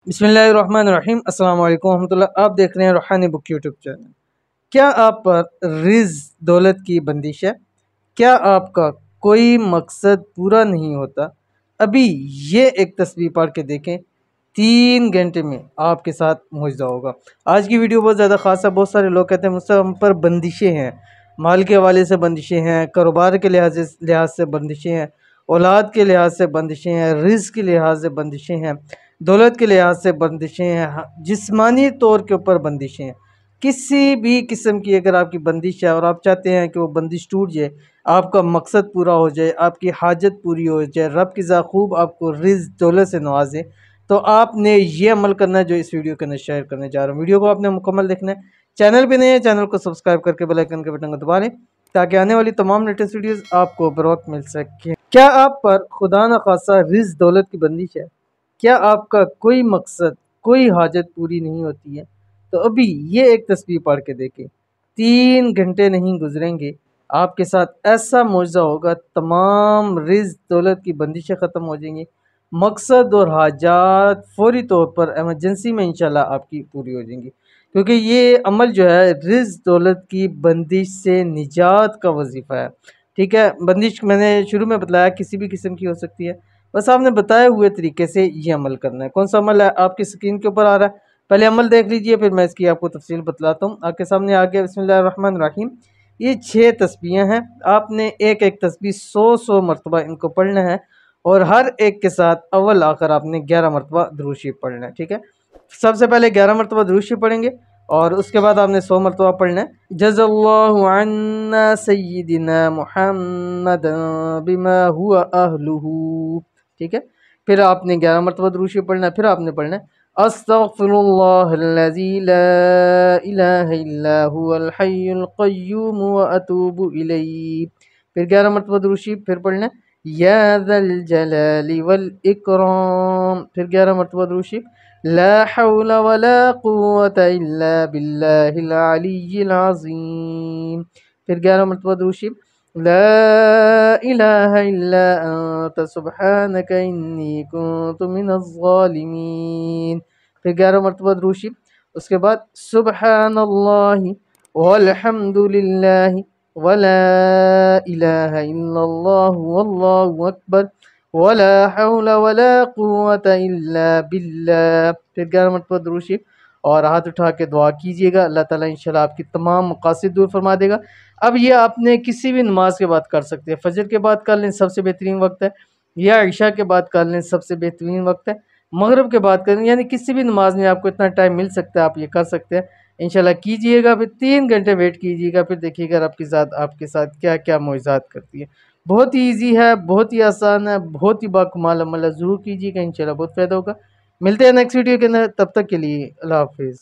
बिस्मिल्लाहिर्रहमानिर्रहीम। अस्सलाम वालेकुम रहमतुल्लाह। आप देख रहे हैं रूहानी बुक यूट्यूब चैनल। क्या आप पर रिज़्क़ दौलत की बंदिश है? क्या आपका कोई मकसद पूरा नहीं होता? अभी ये एक तस्वीर पढ़ के देखें, 3 घंटे में आपके साथ मुआवजा होगा। आज की वीडियो बहुत ज़्यादा ख़ास है। बहुत सारे लोग कहते हैं मुझसे हम पर बंदिशें हैं, माल के हवाले से बंदिशें हैं, कारोबार के लिहाज से बंदिशें हैं, औलाद के लिहाज से बंदिशें हैं, रिज़्क़ के लिहाज से बंदिशें हैं, दौलत के लिहाज से बंदिशें हैं, जिस्मानी तौर के ऊपर बंदिशें हैं। किसी भी किस्म की अगर आपकी बंदिश है और आप चाहते हैं कि वो बंदिश टूट जाए, आपका मकसद पूरा हो जाए, आपकी हाजत पूरी हो जाए, रब की खूब आपको रिज़्क़ दौलत से नवाजे, तो आपने ये अमल करना है जो इस वीडियो के अंदर शेयर करने जा रहा हूँ। वीडियो को आपने मुकम्मल देखना है। चैनल पे नए हैं, चैनल को सब्सक्राइब करके बेल आइकन के बटन को दबा लें ताकि आने वाली तमाम लेटेस्ट वीडियोस आपको बर वक्त मिल सके। क्या आप पर खुदा न खासा रिज़्क़ दौलत की बंदिश है? क्या आपका कोई मकसद, कोई हाजत पूरी नहीं होती है? तो अभी ये एक तस्वीर पढ़ के देखें, 3 घंटे नहीं गुजरेंगे, आपके साथ ऐसा मुआवजा होगा, तमाम रिज़्क़ दौलत की बंदिशें ख़त्म हो जाएंगी, मकसद और हाजात फौरी तौर पर एमरजेंसी में इंशाल्लाह आपकी पूरी हो जाएंगी। क्योंकि ये अमल जो है रिज़्क़ दौलत की बंदिश से निजात का वजीफ़ा है। ठीक है, बंदिश मैंने शुरू में बताया किसी भी किस्म की हो सकती है, बस आपने बताए हुए तरीके से ये अमल करना है। कौन सा अमल है आपकी स्क्रीन के ऊपर आ रहा है, पहले अमल देख लीजिए, फिर मैं इसकी आपको तफसील बतलाता हूँ। आपके सामने आ गया बिस्मिल्लाहिर्रहमानिर्रहीम। ये 6 तस्बीहें हैं, आपने एक एक तस्बीह 100 मरतबा इनको पढ़ना है और हर एक के साथ अव्वल आखिर आपने 11 मरतबा दुरूद शरीफ पढ़ना है। ठीक है, सबसे पहले 11 मरतबा दुरूद शरीफ पढ़ेंगे और उसके बाद आपने 100 मरतबा पढ़ना है जज़ल्लाहु अन्ना सय्यिदिना मुहम्मदन बिमा हुवा अहलुहु। ठीक है, फिर आपने 11 मरतबा दुरूद शरीफ पढ़ना है। फिर आपने पढ़ना है अस्तग़फिरुल्लाहल्लज़ी ला इलाहा इल्ला हुवल हय्युल क़य्यूम व अतूबु इलैहि। फिर 11 मरतबा दुरूद शरीफ फिर पढ़ना है या ज़ल जलाली वल इकराम। फिर 11 मरतबा दुरूद शरीफ ला हौला वला कुव्वता इल्ला बिल्लाहिल अलिय्यिल अज़ीम। फिर 11 मरतबा दुरूद शरीफ ला इलाहा इल्ला अंत सुब्हानका इन्नी कुन्तु मिनज़ ज़ालिमीन। फिर 11 मरतबा दुरूद शरीफ, उसके बाद सुब्हानल्लाहि वल्हम्दुलिल्लाहि वला इलाहा इल्लल्लाहु वल्लाहु अकबर वला हौला वला कुव्वता इल्ला बिल्लाह। फिर 11 मरतबा दुरूद शरीफ और हाथ उठा के दुआ कीजिएगा, अल्लाह ताला इंशाल्लाह आपकी तमाम मकासिद दूर फरमा देगा। अब ये आपने किसी भी नमाज के बाद कर सकते हैं, फजर के बाद कर लें सबसे बेहतरीन वक्त है, या इशा के बाद कर लें सबसे बेहतरीन वक्त है, मगरिब के बाद करें, यानी किसी भी नमाज में आपको इतना टाइम मिल सकता है, आप ये कर सकते हैं। इंशाल्लाह कीजिएगा, फिर 3 घंटे वेट कीजिएगा, फिर देखिएगा रब की ज़ात आपके साथ क्या क्या मुआज़ात करती है। बहुत ही ईजी है, बहुत ही आसान है, बहुत ही बाकमाल अमल है, ज़रूर कीजिएगा, इंशाल्लाह बहुत फ़ायदा होगा। मिलते हैं नेक्स्ट वीडियो के अंदर, तब तक के लिए अल्लाह हाफ़िज़।